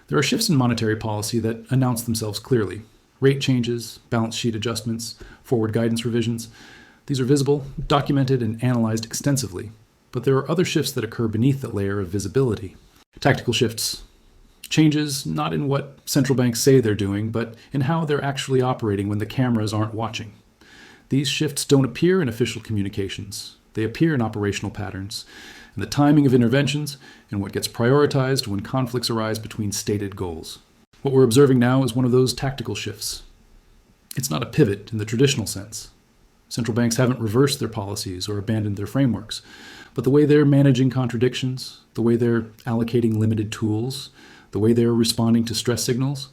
There are shifts in monetary policy that announce themselves clearly. Rate changes, balance sheet adjustments, forward guidance revisions. These are visible, documented, and analyzed extensively. But there are other shifts that occur beneath that layer of visibility. Tactical shifts. Changes not in what central banks say they're doing, but in how they're actually operating when the cameras aren't watching. These shifts don't appear in official communications. They appear in operational patterns, in the timing of interventions, and what gets prioritized when conflicts arise between stated goals. What we're observing now is one of those tactical shifts. It's not a pivot in the traditional sense. Central banks haven't reversed their policies or abandoned their frameworks, but the way they're managing contradictions, the way they're allocating limited tools, the way they're responding to stress signals,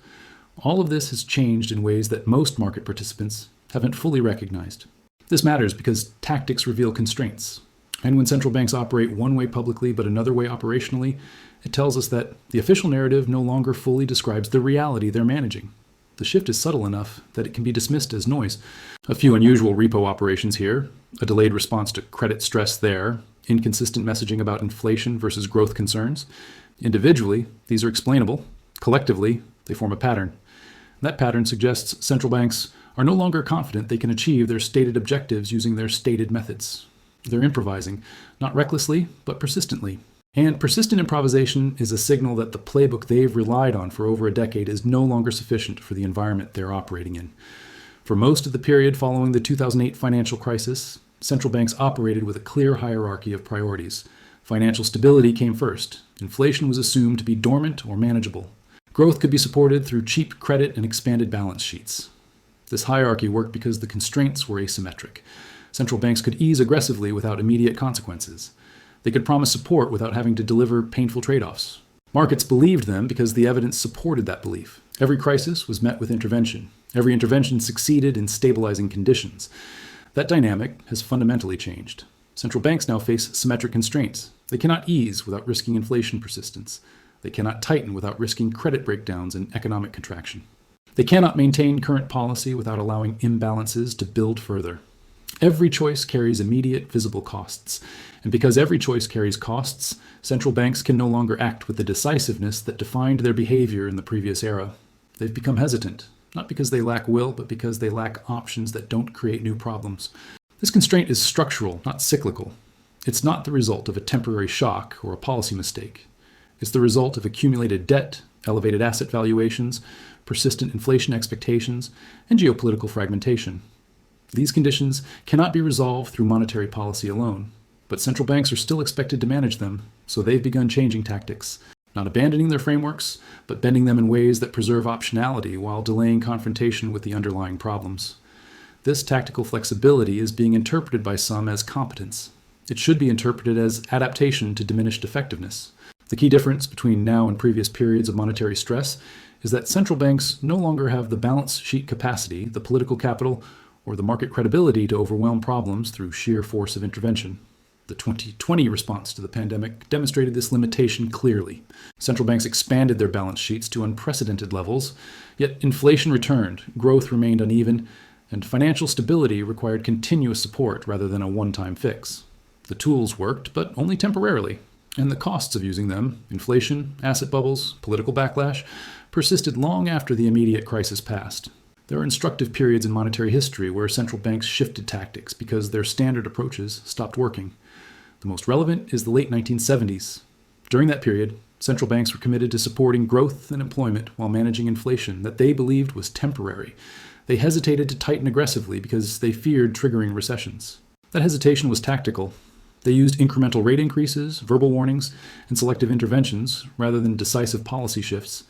all of this has changed in ways that most market participants haven't fully recognized. This matters because tactics reveal constraints. And when central banks operate one way publicly but another way operationally, it tells us that the official narrative no longer fully describes the reality they're managing. The shift is subtle enough that it can be dismissed as noise. A few unusual repo operations here, a delayed response to credit stress there, inconsistent messaging about inflation versus growth concerns. Individually, these are explainable. Collectively, they form a pattern. That pattern suggests central banks are no longer confident they can achieve their stated objectives using their stated methods. They're improvising, not recklessly, but persistently. And persistent improvisation is a signal that the playbook they've relied on for over a decade is no longer sufficient for the environment they're operating in. For most of the period following the 2008 financial crisis, central banks operated with a clear hierarchy of priorities. Financial stability came first. Inflation was assumed to be dormant or manageable. Growth could be supported through cheap credit and expanded balance sheets. This hierarchy worked because the constraints were asymmetric. Central banks could ease aggressively without immediate consequences. They could promise support without having to deliver painful trade-offs. Markets believed them because the evidence supported that belief. Every crisis was met with intervention. Every intervention succeeded in stabilizing conditions. That dynamic has fundamentally changed. Central banks now face symmetric constraints. They cannot ease without risking inflation persistence. They cannot tighten without risking credit breakdowns and economic contraction. They cannot maintain current policy without allowing imbalances to build further. Every choice carries immediate visible costs. And because every choice carries costs, central banks can no longer act with the decisiveness that defined their behavior in the previous era. They've become hesitant, not because they lack will, but because they lack options that don't create new problems. This constraint is structural, not cyclical. It's not the result of a temporary shock or a policy mistake. It's the result of accumulated debt, elevated asset valuations, persistent inflation expectations, and geopolitical fragmentation. These conditions cannot be resolved through monetary policy alone, but central banks are still expected to manage them, so they've begun changing tactics, not abandoning their frameworks, but bending them in ways that preserve optionality while delaying confrontation with the underlying problems. This tactical flexibility is being interpreted by some as competence. It should be interpreted as adaptation to diminished effectiveness. The key difference between now and previous periods of monetary stress is that central banks no longer have the balance sheet capacity, the political capital, or the market credibility to overwhelm problems through sheer force of intervention. The 2020 response to the pandemic demonstrated this limitation clearly. Central banks expanded their balance sheets to unprecedented levels, yet inflation returned, growth remained uneven, and financial stability required continuous support rather than a one-time fix. The tools worked, but only temporarily, and the costs of using them, inflation, asset bubbles, political backlash, persisted long after the immediate crisis passed. There are instructive periods in monetary history where central banks shifted tactics because their standard approaches stopped working. The most relevant is the late 1970s. During that period, central banks were committed to supporting growth and employment while managing inflation that they believed was temporary. They hesitated to tighten aggressively because they feared triggering recessions. That hesitation was tactical. They used incremental rate increases, verbal warnings, and selective interventions rather than decisive policy shifts.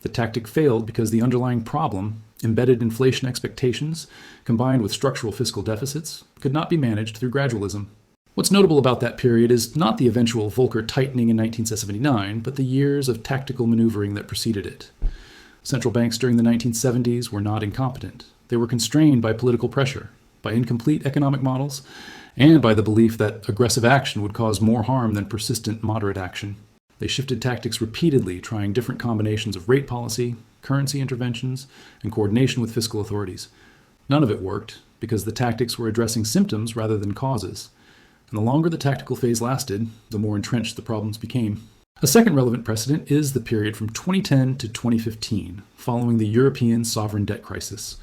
The tactic failed because the underlying problem, embedded inflation expectations, combined with structural fiscal deficits, could not be managed through gradualism. What's notable about that period is not the eventual Volcker tightening in 1979, but the years of tactical maneuvering that preceded it. Central banks during the 1970s were not incompetent. They were constrained by political pressure, by incomplete economic models, and by the belief that aggressive action would cause more harm than persistent moderate action. They shifted tactics repeatedly, trying different combinations of rate policy, currency interventions, and coordination with fiscal authorities. None of it worked because the tactics were addressing symptoms rather than causes. And the longer the tactical phase lasted, the more entrenched the problems became. A second relevant precedent is the period from 2010 to 2015, following the European sovereign debt crisis.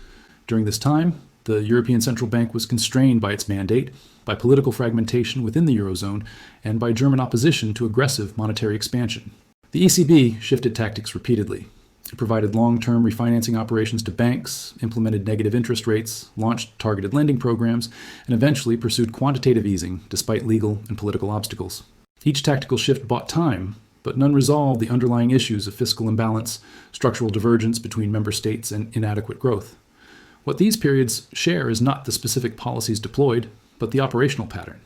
During this time, the European Central Bank was constrained by its mandate, by political fragmentation within the Eurozone, and by German opposition to aggressive monetary expansion. The ECB shifted tactics repeatedly. It provided long-term refinancing operations to banks, implemented negative interest rates, launched targeted lending programs, and eventually pursued quantitative easing despite legal and political obstacles. Each tactical shift bought time, but none resolved the underlying issues of fiscal imbalance, structural divergence between member states, and inadequate growth. What these periods share is not the specific policies deployed, but the operational pattern.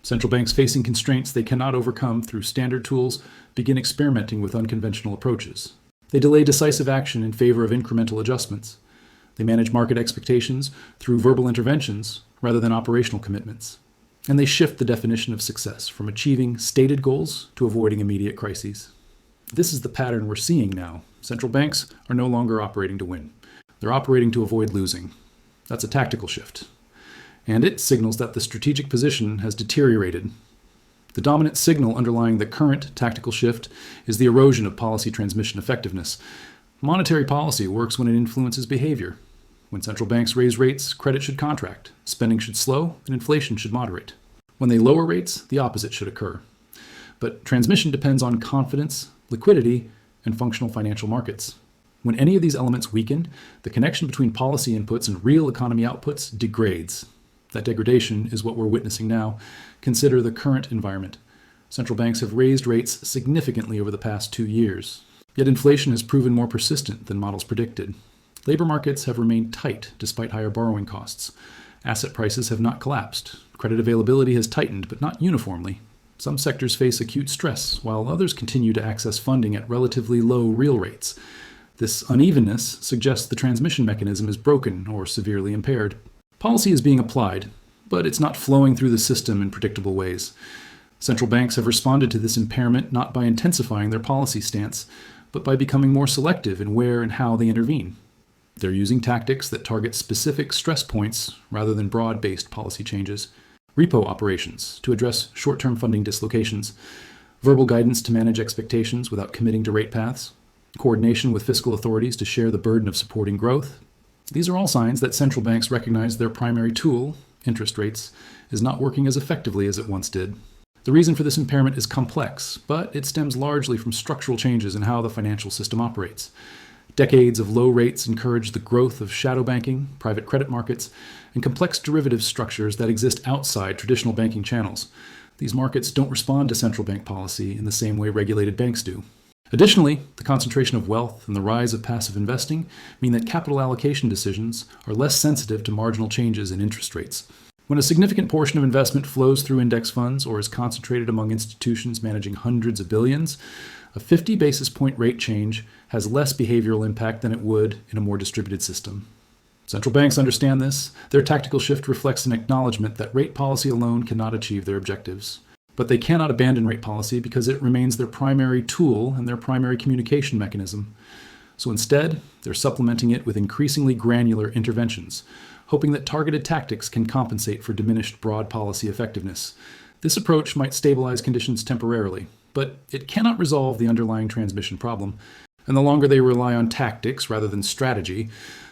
Central banks facing constraints they cannot overcome through standard tools begin experimenting with unconventional approaches. They delay decisive action in favor of incremental adjustments. They manage market expectations through verbal interventions rather than operational commitments. And they shift the definition of success from achieving stated goals to avoiding immediate crises. This is the pattern we're seeing now. Central banks are no longer operating to win. They're operating to avoid losing. That's a tactical shift. And it signals that the strategic position has deteriorated. The dominant signal underlying the current tactical shift is the erosion of policy transmission effectiveness. Monetary policy works when it influences behavior. When central banks raise rates, credit should contract, spending should slow, and inflation should moderate. When they lower rates, the opposite should occur. But transmission depends on confidence, liquidity, and functional financial markets. When any of these elements weaken, the connection between policy inputs and real economy outputs degrades. That degradation is what we're witnessing now. Consider the current environment. Central banks have raised rates significantly over the past 2 years. Yet inflation has proven more persistent than models predicted. Labor markets have remained tight despite higher borrowing costs. Asset prices have not collapsed. Credit availability has tightened, but not uniformly. Some sectors face acute stress, while others continue to access funding at relatively low real rates. This unevenness suggests the transmission mechanism is broken or severely impaired. Policy is being applied, but it's not flowing through the system in predictable ways. Central banks have responded to this impairment not by intensifying their policy stance, but by becoming more selective in where and how they intervene. They're using tactics that target specific stress points rather than broad-based policy changes. Repo operations to address short-term funding dislocations. Verbal guidance to manage expectations without committing to rate paths. Coordination with fiscal authorities to share the burden of supporting growth. These are all signs that central banks recognize their primary tool, interest rates, is not working as effectively as it once did. The reason for this impairment is complex, but it stems largely from structural changes in how the financial system operates. Decades of low rates encourage the growth of shadow banking, private credit markets, and complex derivative structures that exist outside traditional banking channels. These markets don't respond to central bank policy in the same way regulated banks do. Additionally, the concentration of wealth and the rise of passive investing mean that capital allocation decisions are less sensitive to marginal changes in interest rates. When a significant portion of investment flows through index funds or is concentrated among institutions managing hundreds of billions, a 50 basis point rate change has less behavioral impact than it would in a more distributed system. Central banks understand this. Their tactical shift reflects an acknowledgement that rate policy alone cannot achieve their objectives. But they cannot abandon rate policy because it remains their primary tool and their primary communication mechanism. So instead, they're supplementing it with increasingly granular interventions, hoping that targeted tactics can compensate for diminished broad policy effectiveness. This approach might stabilize conditions temporarily, but it cannot resolve the underlying transmission problem. And the longer they rely on tactics rather than strategy,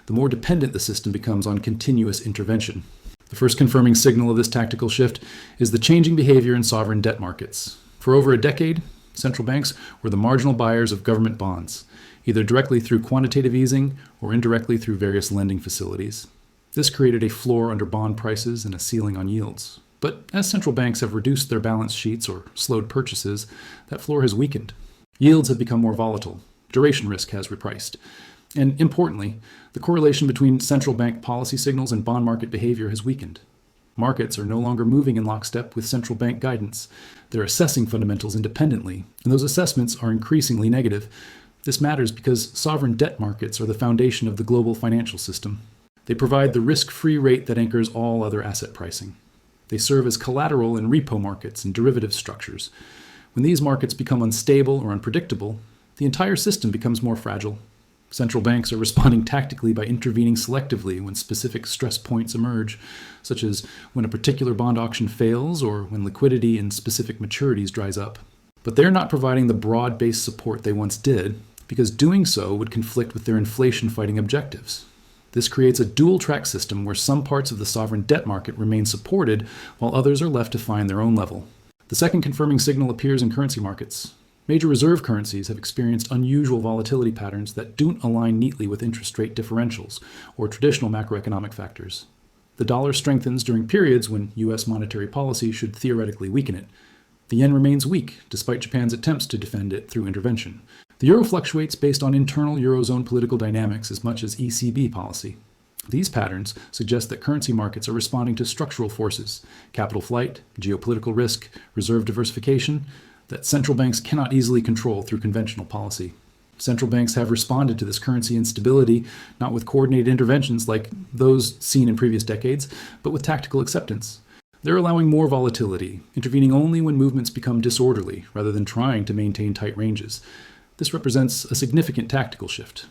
the more dependent the system becomes on continuous intervention. The first confirming signal of this tactical shift is the changing behavior in sovereign debt markets. For over a decade, central banks were the marginal buyers of government bonds, either directly through quantitative easing or indirectly through various lending facilities. This created a floor under bond prices and a ceiling on yields. But as central banks have reduced their balance sheets or slowed purchases, that floor has weakened. Yields have become more volatile. Duration risk has repriced. And importantly, the correlation between central bank policy signals and bond market behavior has weakened. Markets are no longer moving in lockstep with central bank guidance. They're assessing fundamentals independently, and those assessments are increasingly negative. This matters because sovereign debt markets are the foundation of the global financial system. They provide the risk-free rate that anchors all other asset pricing. They serve as collateral in repo markets and derivative structures. When these markets become unstable or unpredictable, the entire system becomes more fragile. Central banks are responding tactically by intervening selectively when specific stress points emerge, such as when a particular bond auction fails or when liquidity in specific maturities dries up. But they're not providing the broad-based support they once did, because doing so would conflict with their inflation-fighting objectives. This creates a dual-track system where some parts of the sovereign debt market remain supported while others are left to find their own level. The second confirming signal appears in currency markets. Major reserve currencies have experienced unusual volatility patterns that don't align neatly with interest rate differentials or traditional macroeconomic factors. The dollar strengthens during periods when U.S. monetary policy should theoretically weaken it. The yen remains weak, despite Japan's attempts to defend it through intervention. The euro fluctuates based on internal Eurozone political dynamics as much as ECB policy. These patterns suggest that currency markets are responding to structural forces, capital flight, geopolitical risk, reserve diversification, that central banks cannot easily control through conventional policy. Central banks have responded to this currency instability not with coordinated interventions like those seen in previous decades, but with tactical acceptance. They're allowing more volatility, intervening only when movements become disorderly rather than trying to maintain tight ranges. This represents a significant tactical shift.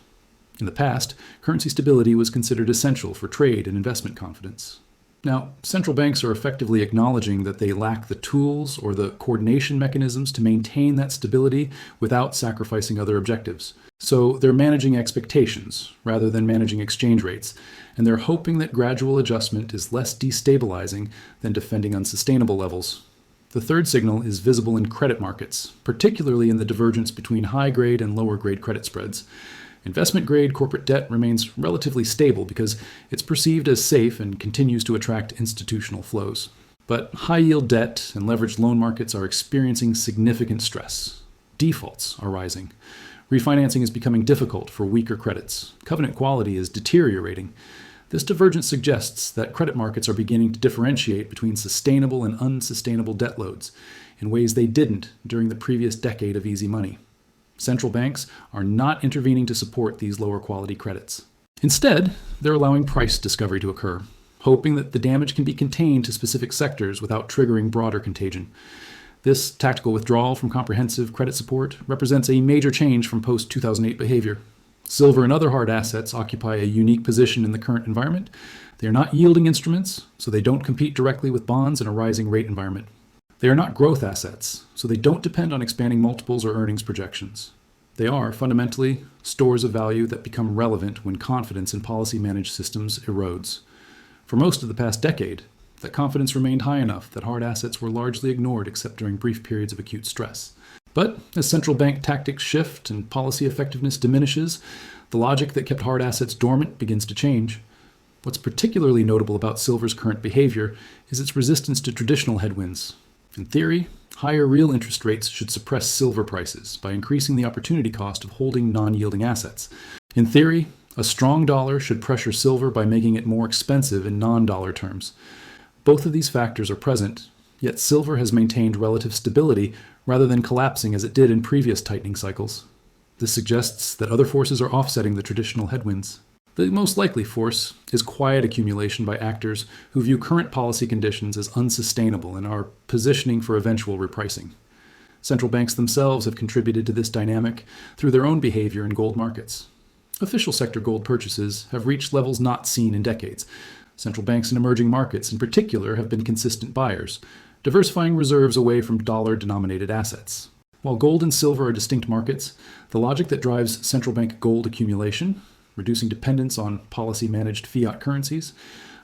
In the past, currency stability was considered essential for trade and investment confidence. Now, central banks are effectively acknowledging that they lack the tools or the coordination mechanisms to maintain that stability without sacrificing other objectives. So they're managing expectations rather than managing exchange rates, and they're hoping that gradual adjustment is less destabilizing than defending unsustainable levels. The third signal is visible in credit markets, particularly in the divergence between high-grade and lower-grade credit spreads. Investment-grade corporate debt remains relatively stable because it's perceived as safe and continues to attract institutional flows. But high-yield debt and leveraged loan markets are experiencing significant stress. Defaults are rising. Refinancing is becoming difficult for weaker credits. Covenant quality is deteriorating. This divergence suggests that credit markets are beginning to differentiate between sustainable and unsustainable debt loads in ways they didn't during the previous decade of easy money. Central banks are not intervening to support these lower quality credits. Instead, they're allowing price discovery to occur, hoping that the damage can be contained to specific sectors without triggering broader contagion. This tactical withdrawal from comprehensive credit support represents a major change from post-2008 behavior. Silver and other hard assets occupy a unique position in the current environment. They are not yielding instruments, so they don't compete directly with bonds in a rising rate environment. They are not growth assets, so they don't depend on expanding multiples or earnings projections. They are, fundamentally, stores of value that become relevant when confidence in policy-managed systems erodes. For most of the past decade, that confidence remained high enough that hard assets were largely ignored except during brief periods of acute stress. But as central bank tactics shift and policy effectiveness diminishes, the logic that kept hard assets dormant begins to change. What's particularly notable about silver's current behavior is its resistance to traditional headwinds. In theory, higher real interest rates should suppress silver prices by increasing the opportunity cost of holding non-yielding assets. In theory, a strong dollar should pressure silver by making it more expensive in non-dollar terms. Both of these factors are present, yet silver has maintained relative stability rather than collapsing as it did in previous tightening cycles. This suggests that other forces are offsetting the traditional headwinds. The most likely force is quiet accumulation by actors who view current policy conditions as unsustainable and are positioning for eventual repricing. Central banks themselves have contributed to this dynamic through their own behavior in gold markets. Official sector gold purchases have reached levels not seen in decades. Central banks in emerging markets in particular have been consistent buyers, diversifying reserves away from dollar-denominated assets. While gold and silver are distinct markets, the logic that drives central bank gold accumulation, reducing dependence on policy-managed fiat currencies,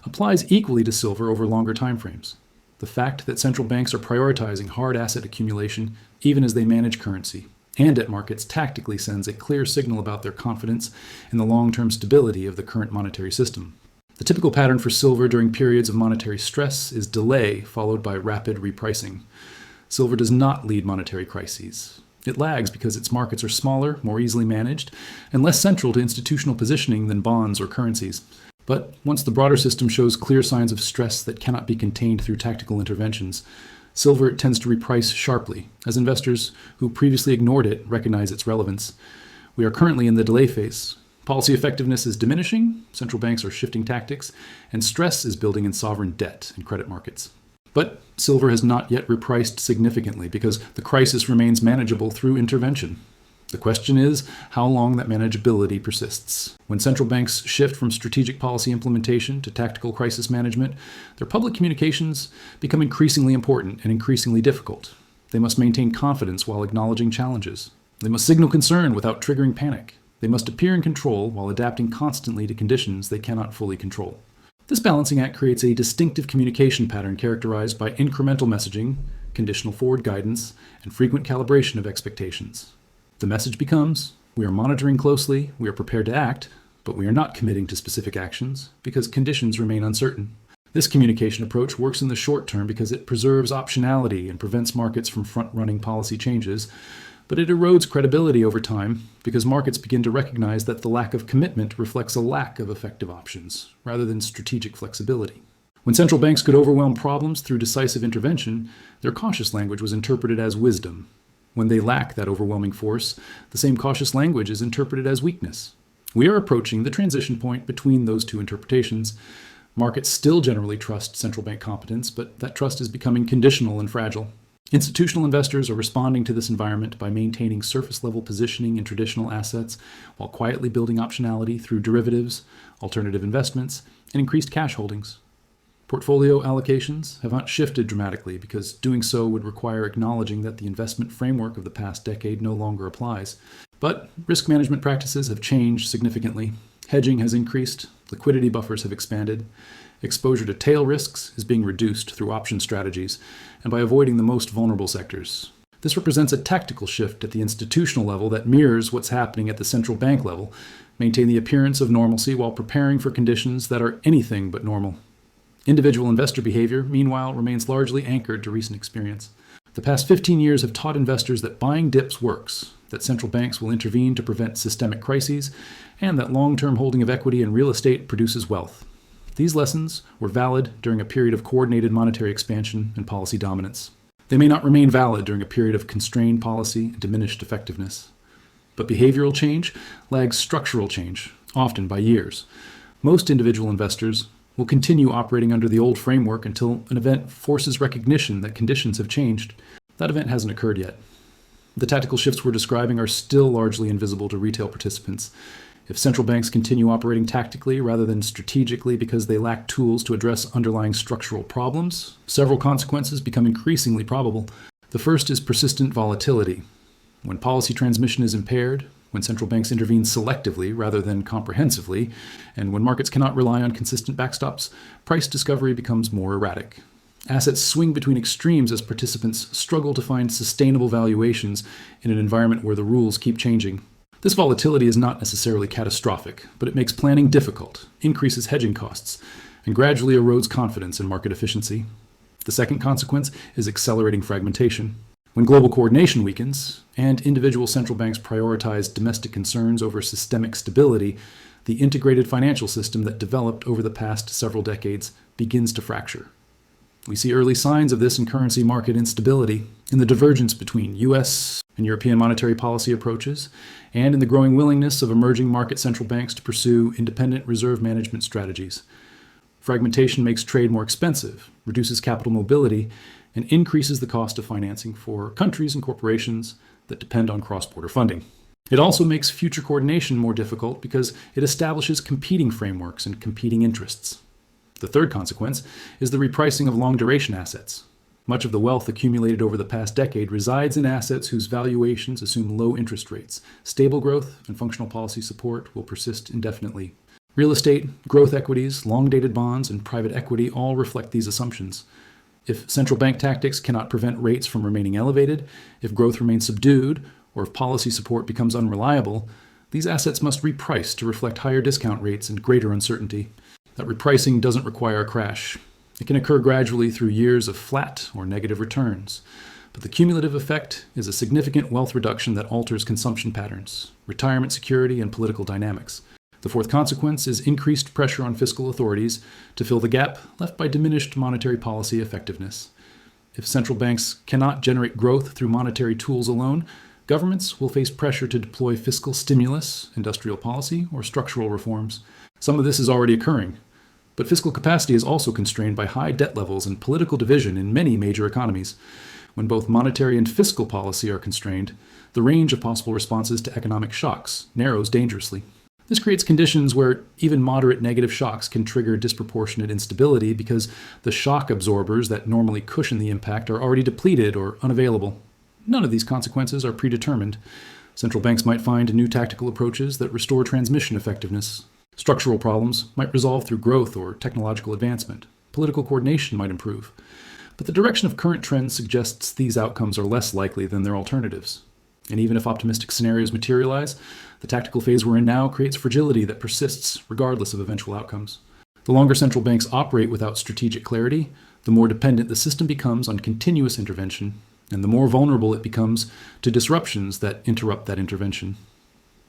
applies equally to silver over longer timeframes. The fact that central banks are prioritizing hard asset accumulation even as they manage currency and debt markets tactically sends a clear signal about their confidence in the long-term stability of the current monetary system. The typical pattern for silver during periods of monetary stress is delay followed by rapid repricing. Silver does not lead monetary crises. It lags because its markets are smaller, more easily managed, and less central to institutional positioning than bonds or currencies. But once the broader system shows clear signs of stress that cannot be contained through tactical interventions, silver tends to reprice sharply, as investors who previously ignored it recognize its relevance. We are currently in the delay phase. Policy effectiveness is diminishing, central banks are shifting tactics, and stress is building in sovereign debt and credit markets. But silver has not yet repriced significantly because the crisis remains manageable through intervention. The question is how long that manageability persists. When central banks shift from strategic policy implementation to tactical crisis management, their public communications become increasingly important and increasingly difficult. They must maintain confidence while acknowledging challenges. They must signal concern without triggering panic. They must appear in control while adapting constantly to conditions they cannot fully control. This balancing act creates a distinctive communication pattern characterized by incremental messaging, conditional forward guidance, and frequent calibration of expectations. The message becomes, we are monitoring closely, we are prepared to act, but we are not committing to specific actions because conditions remain uncertain. This communication approach works in the short term because it preserves optionality and prevents markets from front-running policy changes, but it erodes credibility over time because markets begin to recognize that the lack of commitment reflects a lack of effective options, rather than strategic flexibility. When central banks could overwhelm problems through decisive intervention, their cautious language was interpreted as wisdom. When they lack that overwhelming force, the same cautious language is interpreted as weakness. We are approaching the transition point between those two interpretations. Markets still generally trust central bank competence, but that trust is becoming conditional and fragile. Institutional investors are responding to this environment by maintaining surface-level positioning in traditional assets while quietly building optionality through derivatives, alternative investments, and increased cash holdings. Portfolio allocations have not shifted dramatically because doing so would require acknowledging that the investment framework of the past decade no longer applies. But risk management practices have changed significantly. Hedging has increased, liquidity buffers have expanded, exposure to tail risks is being reduced through option strategies and by avoiding the most vulnerable sectors. This represents a tactical shift at the institutional level that mirrors what's happening at the central bank level, maintain the appearance of normalcy while preparing for conditions that are anything but normal. Individual investor behavior, meanwhile, remains largely anchored to recent experience. The past 15 years have taught investors that buying dips works, that central banks will intervene to prevent systemic crises, and that long-term holding of equity and real estate produces wealth. These lessons were valid during a period of coordinated monetary expansion and policy dominance. They may not remain valid during a period of constrained policy and diminished effectiveness. But behavioral change lags structural change, often by years. Most individual investors will continue operating under the old framework until an event forces recognition that conditions have changed. That event hasn't occurred yet. The tactical shifts we're describing are still largely invisible to retail participants. If central banks continue operating tactically rather than strategically because they lack tools to address underlying structural problems, several consequences become increasingly probable. The first is persistent volatility. When policy transmission is impaired, when central banks intervene selectively rather than comprehensively, and when markets cannot rely on consistent backstops, price discovery becomes more erratic. Assets swing between extremes as participants struggle to find sustainable valuations in an environment where the rules keep changing. This volatility is not necessarily catastrophic, but it makes planning difficult, increases hedging costs, and gradually erodes confidence in market efficiency. The second consequence is accelerating fragmentation. When global coordination weakens, and individual central banks prioritize domestic concerns over systemic stability, the integrated financial system that developed over the past several decades begins to fracture. We see early signs of this in currency market instability, in the divergence between U.S. and European monetary policy approaches, and in the growing willingness of emerging market central banks to pursue independent reserve management strategies. Fragmentation makes trade more expensive, reduces capital mobility, and increases the cost of financing for countries and corporations that depend on cross-border funding. It also makes future coordination more difficult because it establishes competing frameworks and competing interests. The third consequence is the repricing of long-duration assets. Much of the wealth accumulated over the past decade resides in assets whose valuations assume low interest rates. Stable growth and functional policy support will persist indefinitely. Real estate, growth equities, long-dated bonds, and private equity all reflect these assumptions. If central bank tactics cannot prevent rates from remaining elevated, if growth remains subdued, or if policy support becomes unreliable, these assets must reprice to reflect higher discount rates and greater uncertainty. That repricing doesn't require a crash. It can occur gradually through years of flat or negative returns. But the cumulative effect is a significant wealth reduction that alters consumption patterns, retirement security, and political dynamics. The fourth consequence is increased pressure on fiscal authorities to fill the gap left by diminished monetary policy effectiveness. If central banks cannot generate growth through monetary tools alone, governments will face pressure to deploy fiscal stimulus, industrial policy, or structural reforms. Some of this is already occurring. But fiscal capacity is also constrained by high debt levels and political division in many major economies. When both monetary and fiscal policy are constrained, the range of possible responses to economic shocks narrows dangerously. This creates conditions where even moderate negative shocks can trigger disproportionate instability because the shock absorbers that normally cushion the impact are already depleted or unavailable. none of these consequences are predetermined. Central banks might find new tactical approaches that restore transmission effectiveness. Structural problems might resolve through growth or technological advancement. Political coordination might improve. But the direction of current trends suggests these outcomes are less likely than their alternatives. And even if optimistic scenarios materialize, the tactical phase we're in now creates fragility that persists regardless of eventual outcomes. The longer central banks operate without strategic clarity, the more dependent the system becomes on continuous intervention, and the more vulnerable it becomes to disruptions that interrupt that intervention.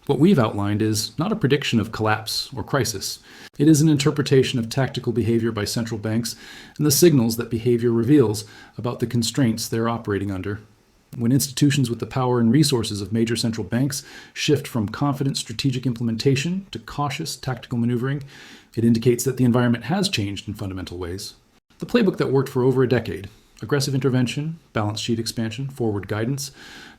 What we've outlined is not a prediction of collapse or crisis. It is an interpretation of tactical behavior by central banks and the signals that behavior reveals about the constraints they're operating under. When institutions with the power and resources of major central banks shift from confident strategic implementation to cautious tactical maneuvering, it indicates that the environment has changed in fundamental ways. The playbook that worked for over a decade, aggressive intervention, balance sheet expansion, forward guidance,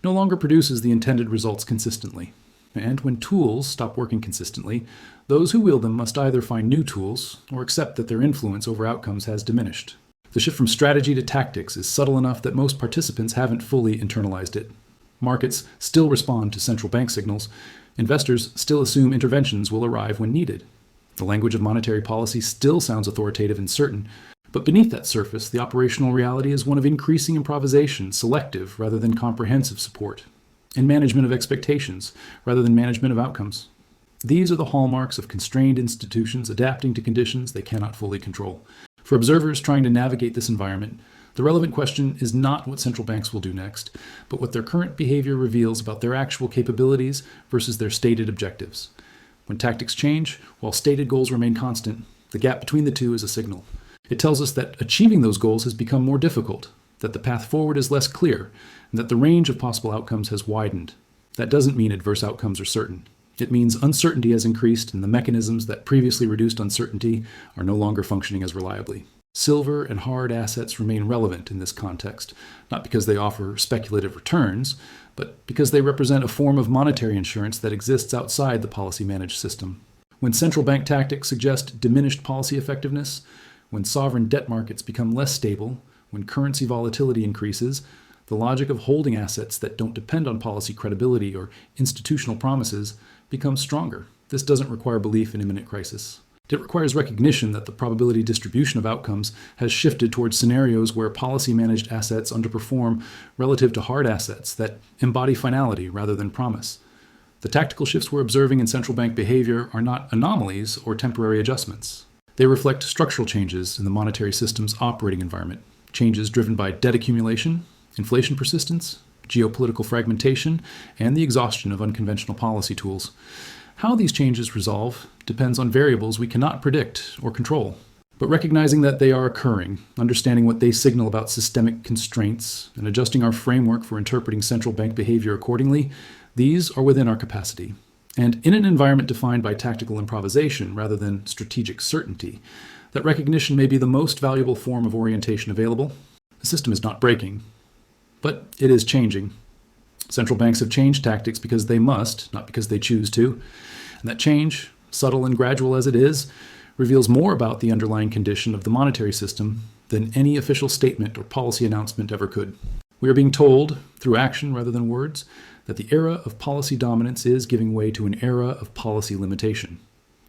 no longer produces the intended results consistently. And when tools stop working consistently, those who wield them must either find new tools or accept that their influence over outcomes has diminished. The shift from strategy to tactics is subtle enough that most participants haven't fully internalized it. Markets still respond to central bank signals. Investors still assume interventions will arrive when needed. The language of monetary policy still sounds authoritative and certain, but beneath that surface, the operational reality is one of increasing improvisation, selective rather than comprehensive support, and management of expectations rather than management of outcomes. These are the hallmarks of constrained institutions adapting to conditions they cannot fully control. For observers trying to navigate this environment, the relevant question is not what central banks will do next, but what their current behavior reveals about their actual capabilities versus their stated objectives. When tactics change, while stated goals remain constant, the gap between the two is a signal. It tells us that achieving those goals has become more difficult, that the path forward is less clear, and that the range of possible outcomes has widened. That doesn't mean adverse outcomes are certain. It means uncertainty has increased and the mechanisms that previously reduced uncertainty are no longer functioning as reliably. Silver and hard assets remain relevant in this context, not because they offer speculative returns, but because they represent a form of monetary insurance that exists outside the policy-managed system. When central bank tactics suggest diminished policy effectiveness, when sovereign debt markets become less stable, when currency volatility increases, the logic of holding assets that don't depend on policy credibility or institutional promises becomes stronger. This doesn't require belief in imminent crisis. It requires recognition that the probability distribution of outcomes has shifted towards scenarios where policy-managed assets underperform relative to hard assets that embody finality rather than promise. The tactical shifts we're observing in central bank behavior are not anomalies or temporary adjustments. They reflect structural changes in the monetary system's operating environment, changes driven by debt accumulation, inflation persistence, geopolitical fragmentation, and the exhaustion of unconventional policy tools. How these changes resolve depends on variables we cannot predict or control. But recognizing that they are occurring, understanding what they signal about systemic constraints, and adjusting our framework for interpreting central bank behavior accordingly, these are within our capacity. And in an environment defined by tactical improvisation rather than strategic certainty, that recognition may be the most valuable form of orientation available. The system is not breaking, but it is changing. Central banks have changed tactics because they must, not because they choose to. And that change, subtle and gradual as it is, reveals more about the underlying condition of the monetary system than any official statement or policy announcement ever could. We are being told, through action rather than words, that the era of policy dominance is giving way to an era of policy limitation.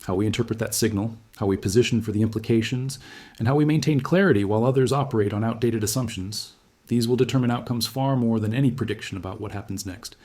How we interpret that signal, how we position for the implications, and how we maintain clarity while others operate on outdated assumptions, these will determine outcomes far more than any prediction about what happens next.